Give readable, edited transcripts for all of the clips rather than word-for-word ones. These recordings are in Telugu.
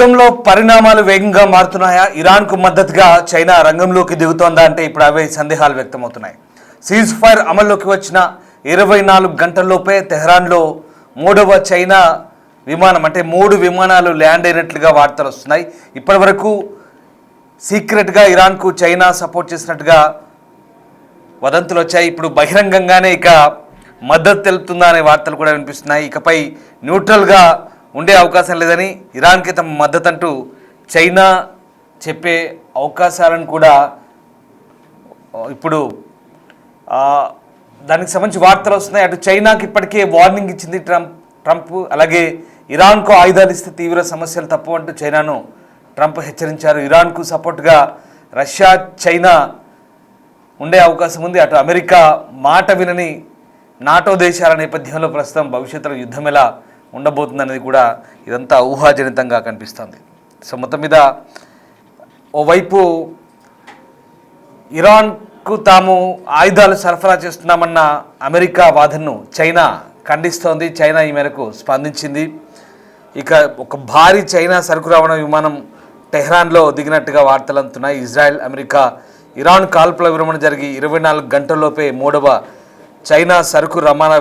యుద్ధంలో పరిణామాలు వేగంగా మారుతున్నాయా? ఇరాన్కు మద్దతుగా చైనా రంగంలోకి దిగుతోందా అంటే ఇప్పుడు అవే సందేహాలు వ్యక్తమవుతున్నాయి. సీజ్ ఫైర్ అమల్లోకి వచ్చిన 24 గంటల్లోపే తెహ్రాన్లో మూడవ చైనా విమానం అంటే 3 విమానాలు ల్యాండ్ అయినట్లుగా వార్తలు వస్తున్నాయి. ఇప్పటి వరకు సీక్రెట్గా ఇరాన్కు చైనా సపోర్ట్ చేసినట్టుగా వదంతులు వచ్చాయి. ఇప్పుడు బహిరంగంగానే ఇక మద్దతు తెలుపుతుందా అనే వార్తలు కూడా వినిపిస్తున్నాయి. ఇకపై న్యూట్రల్గా ఉండే అవకాశం లేదని, ఇరాన్కి తమ మద్దతు అంటూ చైనా చెప్పే అవకాశాలను కూడా ఇప్పుడు దానికి సంబంధించి వార్తలు వస్తున్నాయి. అటు చైనాకి ఇప్పటికే వార్నింగ్ ఇచ్చింది ట్రంప్. అలాగే ఇరాన్కు ఆయుధాలు ఇస్తే తీవ్ర సమస్యలు తప్పు అంటూ చైనాను ట్రంప్ హెచ్చరించారు. ఇరాన్కు సపోర్ట్గా రష్యా, చైనా ఉండే అవకాశం ఉంది. అటు అమెరికా మాట వినని నాటో దేశాల నేపథ్యంలో ప్రస్తుతం భవిష్యత్తులో యుద్ధం ఎలా ఉండబోతుందనేది కూడా ఇదంతా ఊహాజనితంగా కనిపిస్తుంది. సో మొత్తం మీద ఓవైపు ఇరాన్కు తాము ఆయుధాలు సరఫరా చేస్తున్నామన్న అమెరికా వాదనను చైనా ఖండిస్తోంది. చైనా ఈ మేరకు స్పందించింది. ఇక ఒక భారీ చైనా సరుకు రవాణా విమానం టెహ్రాన్లో దిగినట్టుగా వార్తలు అందుతున్నాయి. ఇజ్రాయెల్, అమెరికా, ఇరాన్ కాల్పుల విరమణ జరిగి 24 గంటల్లోపే మూడవ చైనా సరుకు రవాణా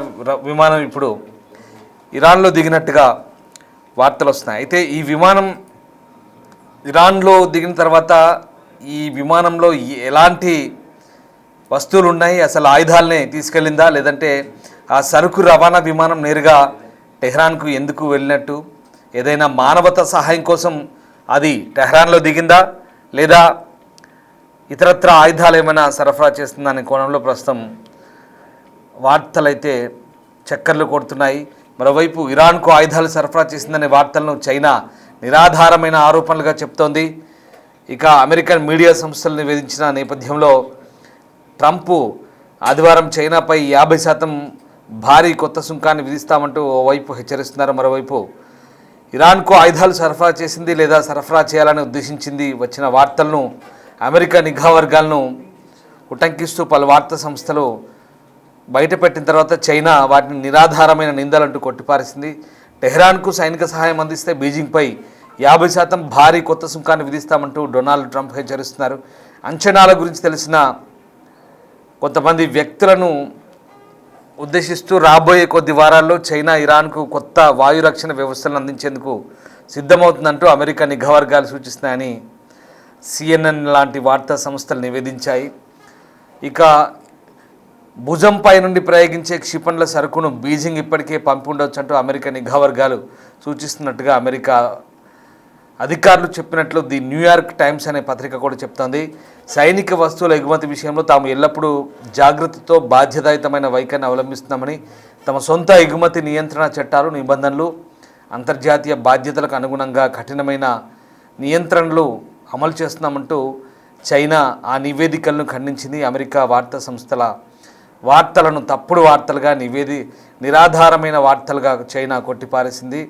విమానం ఇప్పుడు ఇరాన్లో దిగినట్టుగా వార్తలు వస్తున్నాయి. అయితే ఈ విమానం ఇరాన్లో దిగిన తర్వాత ఈ విమానంలో ఎలాంటి వస్తువులు ఉన్నాయి, అసలు ఆయుధాలనే తీసుకెళ్ళిందా, లేదంటే ఆ సరుకు రవాణా విమానం నేరుగా టెహ్రాన్కు ఎందుకు వెళ్ళినట్టు, ఏదైనా మానవతా సహాయం కోసం అది టెహ్రాన్లో దిగిందా, లేదా ఇతరత్ర ఆయుధాలు ఏమైనా సరఫరా చేస్తుందా అనే కోణంలో ప్రస్తుతం వార్తలైతే చక్కర్లు కొడుతున్నాయి. మరోవైపు ఇరాన్కు ఆయుధాలు సరఫరా చేసిందనే వార్తలను చైనా నిరాధారమైన ఆరోపణలుగా చెప్తోంది. ఇక అమెరికన్ మీడియా సంస్థలు నివేదించిన నేపథ్యంలో ట్రంప్ ఆదివారం చైనాపై 50% భారీ కొత్త సుంకాన్ని విధిస్తామంటూ ఓవైపు హెచ్చరిస్తున్నారు. మరోవైపు ఇరాన్కు ఆయుధాలు సరఫరా చేసింది లేదా సరఫరా చేయాలని ఉద్దేశించింది వచ్చిన వార్తలను అమెరికా నిఘా వర్గాలను ఉటంకిస్తూ పలు వార్తా సంస్థలు బయటపెట్టిన తర్వాత చైనా వాటిని నిరాధారమైన నిందలంటూ కొట్టిపారేసింది. టెహ్రాన్కు సైనిక సహాయం అందిస్తే బీజింగ్పై 50% భారీ కొత్త సుంకాన్ని విధిస్తామంటూ డొనాల్డ్ ట్రంప్ హెచ్చరిస్తున్నారు. అంచనాల గురించి తెలిసిన కొంతమంది వ్యక్తులను ఉద్దేశిస్తూ రాబోయే కొద్ది వారాల్లో చైనా ఇరాన్కు కొత్త వాయు రక్షణ వ్యవస్థలను అందించేందుకు సిద్ధమవుతుందంటూ అమెరికా నిఘా వర్గాలు సూచిస్తున్నాయని CNN లాంటి వార్తా సంస్థలు నివేదించాయి. ఇక భుజంపై నుండి ప్రయోగించే క్షిపణుల సరుకును బీజింగ్ ఇప్పటికే పంపి ఉండొచ్చు అంటూ అమెరికా నిఘా వర్గాలు సూచిస్తున్నట్టుగా అమెరికా అధికారులు చెప్పినట్లు ది న్యూయార్క్ టైమ్స్ అనే పత్రిక కూడా చెప్తోంది. సైనిక వస్తువుల ఎగుమతి విషయంలో తాము ఎల్లప్పుడూ జాగ్రత్తతో బాధ్యతాయుతమైన వైఖరిని అవలంబిస్తున్నామని, తమ సొంత ఎగుమతి నియంత్రణ చట్టాలు, నిబంధనలు, అంతర్జాతీయ బాధ్యతలకు అనుగుణంగా కఠినమైన నియంత్రణలు అమలు చేస్తున్నామంటూ చైనా ఆ నివేదికలను ఖండించింది. అమెరికా వార్తా సంస్థల వార్తలను తప్పుడు వార్తలుగా నిరాధారమైన వార్తలుగా చైనా కొట్టిపారేసింది.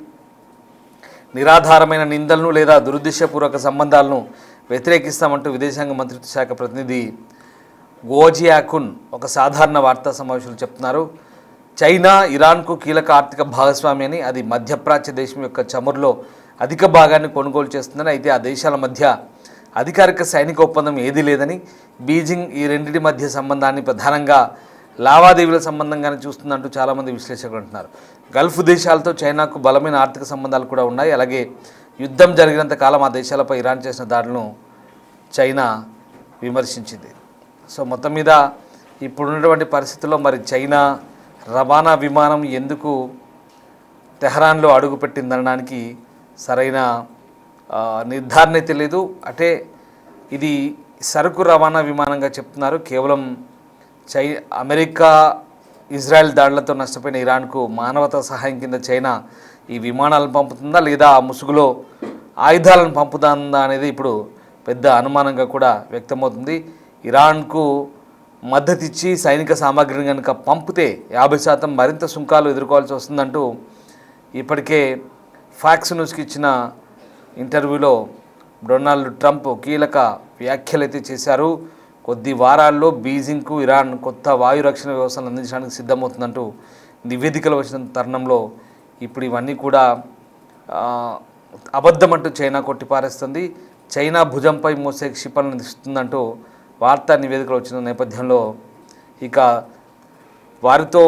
నిరాధారమైన నిందలను లేదా దురుద్దేశపూర్వక సంబంధాలను వ్యతిరేకిస్తామంటూ విదేశాంగ మంత్రిత్వ శాఖ ప్రతినిధి గోజియాకున్ ఒక సాధారణ వార్తా సమావేశంలో చెప్తున్నారు. చైనా ఇరాన్కు కీలక ఆర్థిక భాగస్వామి అని, అది మధ్యప్రాచ్య దేశం యొక్క చమురులో అధిక భాగాన్ని కొనుగోలు చేస్తుందని, అయితే ఆ దేశాల మధ్య అధికారిక సైనిక ఒప్పందం ఏదీ లేదని, బీజింగ్ ఈ రెండింటి మధ్య సంబంధాన్ని ప్రధానంగా లావాదేవీల సంబంధంగానే చూస్తుందంటూ చాలామంది విశ్లేషకులు అంటున్నారు. గల్ఫ్ దేశాలతో చైనాకు బలమైన ఆర్థిక సంబంధాలు కూడా ఉన్నాయి. అలాగే యుద్ధం జరిగినంత కాలం ఆ దేశాలపై ఇరాన్ చేసిన దాడులను చైనా విమర్శించింది. సో మొత్తం మీద ఇప్పుడున్నటువంటి పరిస్థితుల్లో మరి చైనా రవాణా విమానం ఎందుకు తెహ్రాన్లో అడుగుపెట్టిందనడానికి సరైన నిర్ధారణ తెలియదు. అంటే ఇది సరుకు రవాణా విమానంగా చెప్తున్నారు. కేవలం అమెరికా, ఇజ్రాయెల్ దాడులతో నష్టపోయిన ఇరాన్కు మానవతా సహాయం కింద చైనా ఈ విమానాలను పంపుతుందా, లేదా ఆ ముసుగులో ఆయుధాలను పంపుతుందా అనేది ఇప్పుడు పెద్ద అనుమానంగా కూడా వ్యక్తమవుతుంది. ఇరాన్కు మద్దతు ఇచ్చి సైనిక సామాగ్రిని కనుక పంపితే 50% మరింత సుంకాలు ఎదుర్కోవాల్సి వస్తుందంటూ ఇప్పటికే ఫాక్స్ న్యూస్కి ఇచ్చిన ఇంటర్వ్యూలో డొనాల్డ్ ట్రంప్ కీలక వ్యాఖ్యలు అయితే చేశారు. కొద్ది వారాల్లో బీజింగ్కు ఇరాన్ కొత్త వాయు రక్షణ వ్యవస్థను అందించడానికి సిద్ధమవుతుందంటూ నివేదికలు వచ్చిన తరుణంలో ఇప్పుడు ఇవన్నీ కూడా అబద్ధం అంటూ చైనా కొట్టిపారేస్తుంది. చైనా భుజంపై మోసే క్షిపణులను ఇస్తుందంటూ వార్తా నివేదికలు వచ్చిన నేపథ్యంలో ఇక వారితో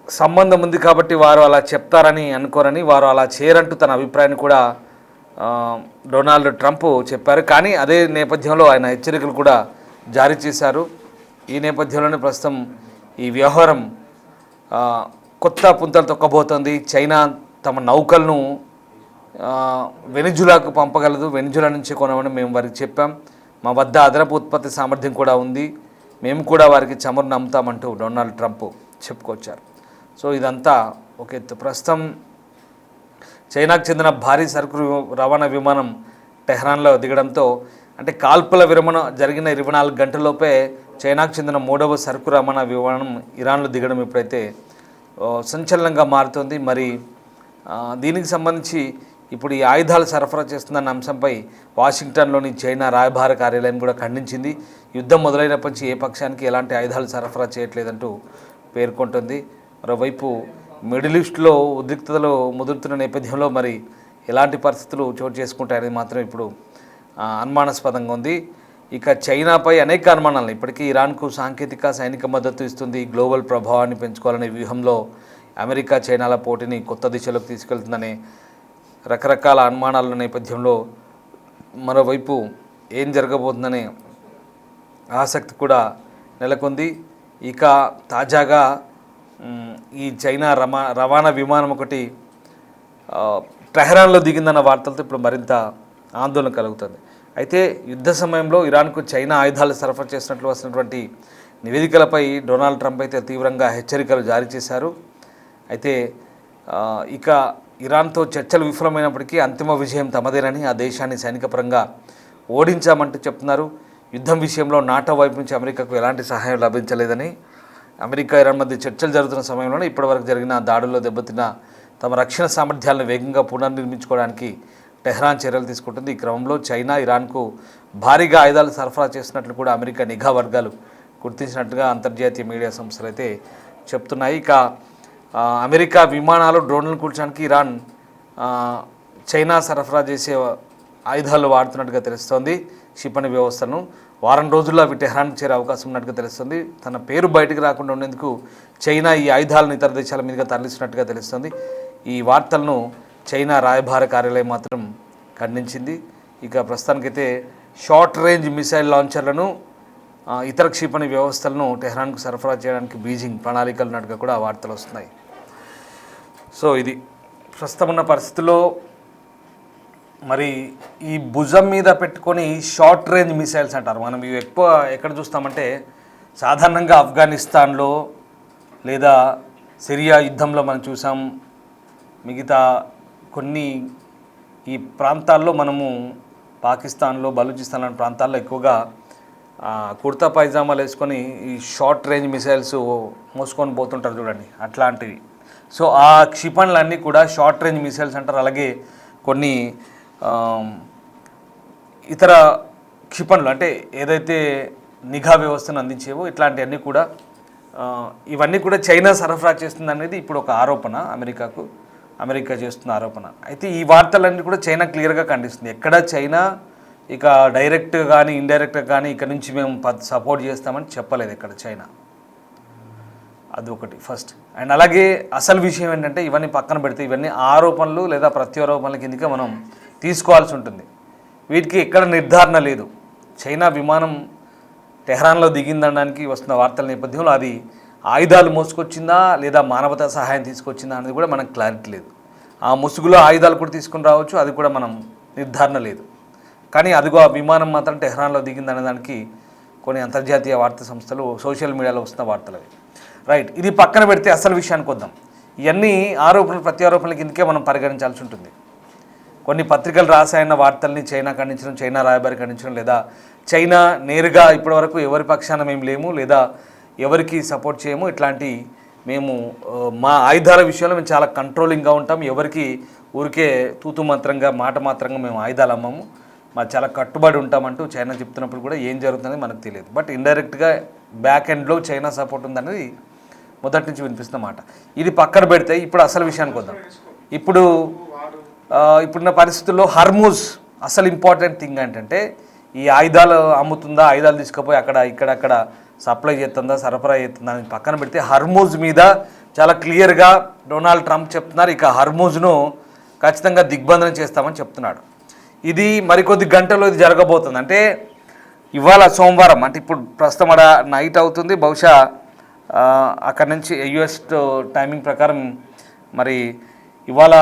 సంబంధం ఉంది కాబట్టి వారు అలా చెప్తారని అనుకోరని, వారు అలా చేయరంటూ తన అభిప్రాయాన్ని కూడా డొనాల్డ్ ట్రంప్ చెప్పారు. కానీ అదే నేపథ్యంలో ఆయన హెచ్చరికలు కూడా జారీ చేశారు. ఈ నేపథ్యంలోనే ప్రస్తుతం ఈ వ్యవహారం కొత్త పుంతలు తొక్కబోతోంది. చైనా తమ నౌకలను వెనిజులాకు పంపగలదు, వెనిజులా నుంచి కొనమని మేము వారికి చెప్పాం, మా వద్ద అదనపు ఉత్పత్తి సామర్థ్యం కూడా ఉంది, మేము కూడా వారికి చమురును అమ్ముతామంటూ డొనాల్డ్ ట్రంప్ చెప్పుకొచ్చారు. సో ఇదంతా ఒక ఎత్తు. ప్రస్తుతం చైనాకు చెందిన భారీ సరుకు రవాణా విమానం టెహ్రాన్లో దిగడంతో, అంటే కాల్పుల విరమణ జరిగిన 24 గంటలలోపే చైనాకు చెందిన 3వ సరుకు రవాణా విమానం ఇరాన్లో దిగడం ఇప్పుడైతే సంచలనంగా మారుతుంది. మరి దీనికి సంబంధించి ఇప్పుడు ఈ ఆయుధాలు సరఫరా చేస్తున్న అంశంపై వాషింగ్టన్లోని చైనా రాయబార కార్యాలయం కూడా ఖండించింది. యుద్ధం మొదలైనప్పటి నుంచి ఏ పక్షానికి ఎలాంటి ఆయుధాలు సరఫరా చేయట్లేదంటూ పేర్కొంటుంది. మరోవైపు మిడిల్ ఈస్ట్లో ఉద్రిక్తతలు ముదురుతున్న నేపథ్యంలో మరి ఎలాంటి పరిస్థితులు చోటు చేసుకుంటాయని మాత్రం ఇప్పుడు అనుమానాస్పదంగా ఉంది. ఇక చైనాపై అనేక అనుమానాలు, ఇప్పటికీ ఇరాన్కు సాంకేతిక సైనిక మద్దతు ఇస్తుంది, గ్లోబల్ ప్రభావాన్ని పెంచుకోవాలనే వ్యూహంలో అమెరికా చైనాల పోటీని కొత్త దిశలోకి తీసుకెళ్తుందనే రకరకాల అనుమానాల నేపథ్యంలో మరోవైపు ఏం జరగబోతుందనే ఆసక్తి కూడా నెలకొంది. ఇక తాజాగా ఈ చైనా రవాణా విమానం ఒకటి టెహ్రాన్లో దిగిందన్న వార్తలతో ఇప్పుడు మరింత ఆందోళన కలుగుతుంది. అయితే యుద్ధ సమయంలో ఇరాన్కు చైనా ఆయుధాలు సరఫరా చేసినట్లు వస్తున్నటువంటి నివేదికలపై డొనాల్డ్ ట్రంప్ అయితే తీవ్రంగా హెచ్చరికలు జారీ చేశారు. అయితే ఇక ఇరాన్తో చర్చలు విఫలమైనప్పటికీ అంతిమ విజయం తమదేనని, ఆ దేశాన్ని సైనికపరంగా ఓడించామంటూ చెప్తున్నారు. యుద్ధం విషయంలో నాటో వైపు నుంచి అమెరికాకు ఎలాంటి సహాయం లభించలేదని, అమెరికా ఇరాన్ మధ్య చర్చలు జరుగుతున్న సమయంలోనే ఇప్పటివరకు జరిగిన దాడుల్లో దెబ్బతిన్న తమ రక్షణ సామర్థ్యాలను వేగంగా పునర్నిర్మించుకోవడానికి టెహ్రాన్ చర్యలు తీసుకుంటుంది. ఈ క్రమంలో చైనా ఇరాన్కు భారీగా ఆయుధాలు సరఫరా చేసినట్లు కూడా అమెరికా నిఘా వర్గాలు గుర్తించినట్టుగా అంతర్జాతీయ మీడియా సంస్థలు అయితే చెప్తున్నాయి. ఇక అమెరికా విమానాలు, డ్రోన్లను కూల్చడానికి ఇరాన్ చైనా సరఫరా చేసే ఆయుధాలు వాడుతున్నట్టుగా తెలుస్తోంది. క్షిపణి వ్యవస్థను వారం రోజుల్లో అవి టెహ్రాన్కి చేరే అవకాశం ఉన్నట్టుగా తెలుస్తుంది. తన పేరు బయటకు రాకుండా ఉండేందుకు చైనా ఈ ఆయుధాలను ఇతర దేశాల మీదుగా తరలిస్తున్నట్టుగా తెలుస్తుంది. ఈ వార్తలను చైనా రాయబార కార్యాలయం మాత్రం ఖండించింది. ఇక ప్రస్తుతానికైతే షార్ట్ రేంజ్ మిసైల్ లాంచర్లను, ఇతర క్షిపణి వ్యవస్థలను టెహ్రాన్కు సరఫరా చేయడానికి బీజింగ్ ప్రణాళికలు ఉన్నట్టుగా కూడా వార్తలు వస్తున్నాయి. సో ఇది ప్రస్తుతం ఉన్న పరిస్థితుల్లో మరి ఈ భుజం మీద పెట్టుకొని షార్ట్ రేంజ్ మిసైల్స్ అంటారు. మనం ఇవి ఎక్కువ ఎక్కడ చూస్తామంటే సాధారణంగా ఆఫ్ఘనిస్తాన్లో లేదా సిరియా యుద్ధంలో మనం చూసాం. మిగతా కొన్ని ఈ ప్రాంతాల్లో మనము పాకిస్తాన్లో, బలూచిస్తాన్ లాంటి ప్రాంతాల్లో ఎక్కువగా కుర్తా పైజామాలు వేసుకొని ఈ షార్ట్ రేంజ్ మిసైల్స్ మోసుకొని పోతుంటారు చూడండి, అట్లాంటివి. సో ఆ క్షిపణులన్నీ కూడా షార్ట్ రేంజ్ మిసైల్స్ అంటారు. అలాగే కొన్ని ఇతర క్షిపణులు, అంటే ఏదైతే నిఘా వ్యవస్థను అందించేవో ఇట్లాంటివన్నీ కూడా ఇవన్నీ కూడా చైనా సరఫరా చేస్తుంది అనేది ఇప్పుడు ఒక ఆరోపణ అమెరికా చేస్తున్న ఆరోపణ. అయితే ఈ వార్తలన్నీ కూడా చైనా క్లియర్గా ఖండిస్తుంది. ఎక్కడ చైనా ఇక డైరెక్ట్గా కానీ ఇండైరెక్ట్గా కానీ ఇక్కడ నుంచి మేము సపోర్ట్ చేస్తామని చెప్పలేదు ఎక్కడ చైనా. అదొకటి ఫస్ట్. అండ్ అలాగే అసలు విషయం ఏంటంటే ఇవన్నీ పక్కన పెడితే ఇవన్నీ ఆరోపణలు లేదా ప్రత్యారోపణల కిందకే మనం తీసుకోవాల్సి ఉంటుంది. వీటికి ఎక్కడ నిర్ధారణ లేదు. చైనా విమానం టెహ్రాన్లో దిగిందనడానికి వస్తున్న వార్తల నేపథ్యంలో అది ఆయుధాలు మోసుకొచ్చిందా లేదా మానవతా సహాయం తీసుకొచ్చిందా అనేది కూడా మనకు క్లారిటీ లేదు. ఆ ముసుగులో ఆయుధాలు కూడా తీసుకుని రావచ్చు, అది కూడా మనం నిర్ధారణ లేదు. కానీ అదిగో ఆ విమానం మాత్రం టెహ్రాన్లో దిగిందనే దానికి కొన్ని అంతర్జాతీయ వార్తా సంస్థలు సోషల్ మీడియాలో వస్తున్న వార్తలు అవి. రైట్, ఇది పక్కన పెడితే అసలు విషయానికి వద్దాం. ఇవన్నీ ఆరోపణలు ప్రత్యారోపణల కిందకే మనం పరిగణించాల్సి ఉంటుంది. కొన్ని పత్రికలు రాసాయన్న వార్తల్ని చైనా ఖండించడం, చైనా రాయబారి ఖండించడం, లేదా చైనా నేరుగా ఇప్పటివరకు ఎవరి పక్షాన మేము లేము లేదా ఎవరికి సపోర్ట్ చేయము, ఇట్లాంటి మేము మా ఆయుధాల విషయంలో మేము చాలా కంట్రోలింగ్గా ఉంటాం, ఎవరికి ఊరికే తూతు మాత్రంగా మాట మాత్రంగా మేము ఆయుధాలు అమ్మము, మా చాలా కట్టుబడి ఉంటామంటూ చైనా చెప్తున్నప్పుడు కూడా ఏం జరుగుతుందని మనకు తెలియదు. బట్ ఇండైరెక్ట్గా బ్యాక్ ఎండ్లో చైనా సపోర్ట్ ఉందనేది మొదటి నుంచి వినిపిస్తున్న మాట. ఇది పక్కన పెడితే ఇప్పుడు అసలు విషయానికి వద్దాం. ఇప్పుడు ఇప్పుడున్న పరిస్థితుల్లో హర్మూజ్ అసలు ఇంపార్టెంట్ థింగ్ ఏంటంటే ఈ ఆయుధాలు అమ్ముతుందా, ఆయుధాలు తీసుకుపోయి ఇక్కడక్కడ సప్లై చేస్తుందా, సరఫరా చేస్తుందా అని పక్కన పెడితే హర్మూజ్ మీద చాలా క్లియర్గా డొనాల్డ్ ట్రంప్ చెప్తున్నారు. ఇక హర్మూజ్ను ఖచ్చితంగా దిగ్బంధనం చేస్తామని చెప్తున్నాడు. ఇది మరికొద్ది గంటల్లో ఇది జరగబోతుంది. అంటే ఇవాళ సోమవారం, అంటే ఇప్పుడు ప్రస్తుతం అక్కడ నైట్ అవుతుంది. బహుశా అక్కడ నుంచి యుఎస్ టైమింగ్ ప్రకారం మరి ఇవాళ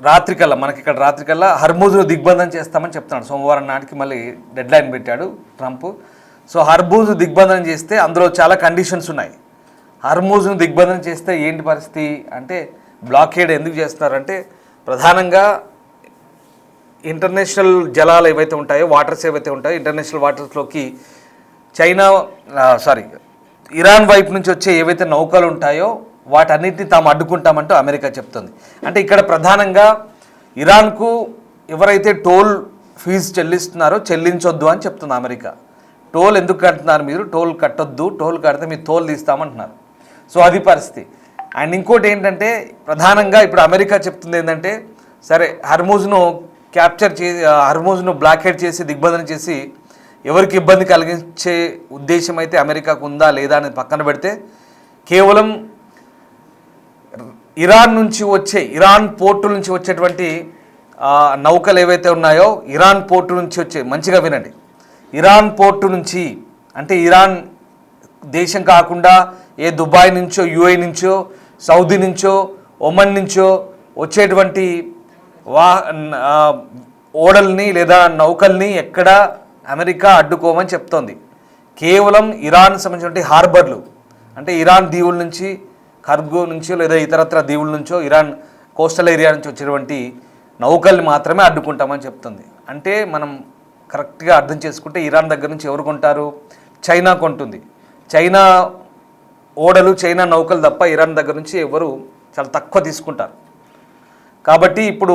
రాత్రికల్లా, మనకి ఇక్కడ రాత్రికల్లా హర్మూజ్ను దిగ్బంధనం చేస్తామని చెప్తున్నాడు. సోమవారం నాటికి మళ్ళీ డెడ్ లైన్ పెట్టాడు ట్రంప్. సో హర్మూజ్ దిగ్బంధనం చేస్తే అందులో చాలా కండిషన్స్ ఉన్నాయి. హర్మూజ్ను దిగ్బంధనం చేస్తే ఏంటి పరిస్థితి అంటే, బ్లాకేడ్ ఎందుకు చేస్తున్నారంటే ప్రధానంగా ఇంటర్నేషనల్ జలాలు ఏవైతే ఉంటాయో, వాటర్స్ ఏవైతే ఉంటాయో, ఇంటర్నేషనల్ వాటర్స్లోకి ఇరాన్ వైపు నుంచి వచ్చే ఏవైతే నౌకలు ఉంటాయో వాటన్నిటిని తాము అడ్డుకుంటామంటూ అమెరికా చెప్తుంది. అంటే ఇక్కడ ప్రధానంగా ఇరాన్కు ఎవరైతే టోల్ ఫీజు చెల్లిస్తున్నారో చెల్లించొద్దు అని చెప్తుంది అమెరికా. టోల్ ఎందుకు కడుతున్నారు మీరు, టోల్ కట్టొద్దు, టోల్ కడితే మీరు తోలు తీస్తామంటున్నారు. సో అది పరిస్థితి. అండ్ ఇంకోటి ఏంటంటే ప్రధానంగా ఇప్పుడు అమెరికా చెప్తుంది ఏంటంటే, సరే హర్మూజ్ను హర్మూజ్ను బ్లాకేడ్ చేసి దిగ్బంధనం చేసి ఎవరికి ఇబ్బంది కలిగించే ఉద్దేశం అయితే అమెరికాకు ఉందా లేదా అనేది పక్కన పెడితే, కేవలం ఇరాన్ పోర్టు నుంచి వచ్చేటువంటి నౌకలు ఏవైతే ఉన్నాయో, ఇరాన్ పోర్టు నుంచి వచ్చే, మంచిగా వినండి, ఇరాన్ పోర్టు నుంచి అంటే ఇరాన్ దేశం కాకుండా ఏ దుబాయ్ నుంచో, యుఏ నుంచో, సౌదీ నుంచో, ఒమన్ నుంచో వచ్చేటువంటి ఓడల్ని లేదా నౌకల్ని ఎక్కడ అమెరికా అడ్డుకోమని చెప్తోంది. కేవలం ఇరాన్ సంబంధించిన హార్బర్లు, అంటే ఇరాన్ దీవుల నుంచి, ఖర్గు నుంచో లేదా ఇతరత్ర దీవుల నుంచో, ఇరాన్ కోస్టల్ ఏరియా నుంచి వచ్చేటువంటి నౌకల్ని మాత్రమే అడ్డుకుంటామని చెప్తుంది. అంటే మనం కరెక్ట్గా అర్థం చేసుకుంటే ఇరాన్ దగ్గర నుంచి ఎవరు కొంటారు, చైనా కొంటుంది. చైనా ఓడలు, చైనా నౌకలు తప్ప ఇరాన్ దగ్గర నుంచి ఎవరు చాలా తక్కువ తీసుకుంటారు. కాబట్టి ఇప్పుడు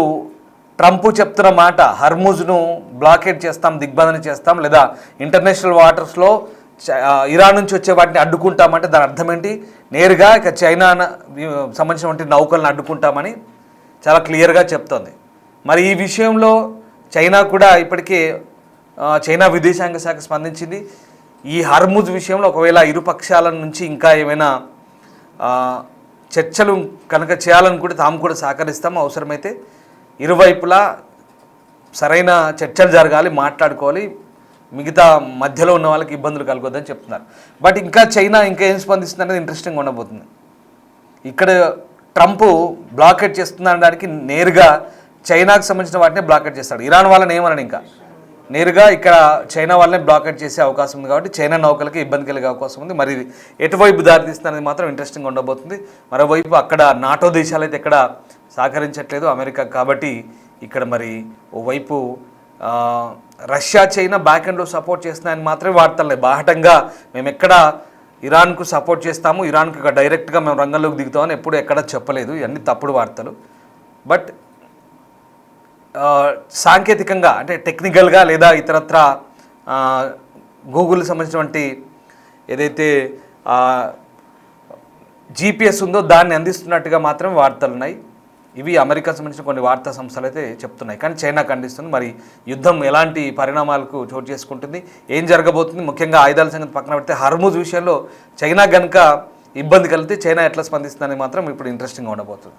ట్రంప్ చెప్తున్న మాట, హర్మూజ్ను బ్లాకేడ్ చేస్తాం, దిగ్బంధనం చేస్తాం, లేదా ఇంటర్నేషనల్ వాటర్స్లో ఇరాన్ నుంచి వచ్చే వాటిని అడ్డుకుంటామంటే దాని అర్థం ఏంటి, నేరుగా ఇక చైనా సంబంధించినటువంటి నౌకలను అడ్డుకుంటామని చాలా క్లియర్గా చెప్తోంది. మరి ఈ విషయంలో చైనా కూడా ఇప్పటికే చైనా విదేశాంగ శాఖ స్పందించింది. ఈ హర్మూజ్ విషయంలో ఒకవేళ ఇరు పక్షాల నుంచి ఇంకా ఏమైనా చర్చలు కనుక చేయాలనుకుంటే తాము కూడా సహకరిస్తాము, అవసరమైతే ఇరువైపులా సరైన చర్చలు జరగాలి, మాట్లాడుకోవాలి, మిగతా మధ్యలో ఉన్న వాళ్ళకి ఇబ్బందులు కలగొద్దని చెప్తున్నారు. బట్ ఇంకా చైనా ఇంకా ఏం స్పందిస్తుంది అనేది ఇంట్రెస్టింగ్ ఉండబోతుంది. ఇక్కడ ట్రంప్ బ్లాకేట్ చేస్తుందనడానికి నేరుగా చైనాకు సంబంధించిన వాటిని బ్లాకేట్ చేస్తాడు. ఇరాన్ వాళ్ళని ఏమనని ఇంకా నేరుగా ఇక్కడ చైనా వాళ్ళని బ్లాకేట్ చేసే అవకాశం ఉంది. కాబట్టి చైనా నౌకలకి ఇబ్బంది కలిగే అవకాశం ఉంది. మరి ఎటువైపు దారితీస్తుంది మాత్రం ఇంట్రెస్టింగ్ ఉండబోతుంది. మరోవైపు అక్కడ నాటో దేశాలు అయితే ఎక్కడ సహకరించట్లేదు అమెరికా. కాబట్టి ఇక్కడ మరి ఓవైపు రష్యా, చైనా బ్యాక్ ఎండ్లో సపోర్ట్ చేస్తున్నాయని మాత్రమే వార్తలు. బాహటంగా మేము ఎక్కడ ఇరాన్కు సపోర్ట్ చేస్తాము, ఇరాన్కు డైరెక్ట్గా మేము రంగంలోకి దిగుతామని ఎప్పుడు ఎక్కడ చెప్పలేదు. ఇవన్నీ తప్పుడు వార్తలు. బట్ సాంకేతికంగా అంటే టెక్నికల్గా లేదా ఇతరత్ర గూగుల్కి సంబంధించినటువంటి ఏదైతే జీపీఎస్ ఉందో దాన్ని అందిస్తున్నట్టుగా మాత్రమే వార్తలు ఉన్నాయి. ఇవి అమెరికా సంబంధించిన కొన్ని వార్తా సంస్థలు అయితే చెప్తున్నాయి. కానీ చైనా ఖండిస్తుంది. మరి యుద్ధం ఎలాంటి పరిణామాలకు చోటు చేసుకుంటుంది, ఏం జరగబోతుంది, ముఖ్యంగా ఆయుధాల సంగతి పక్కన పెడితే హర్మూజ్ విషయంలో చైనా కనుక ఇబ్బంది కలిగితే చైనా ఎట్లా స్పందిస్తుందని మాత్రం ఇప్పుడు ఇంట్రెస్టింగ్గా ఉండబోతుంది.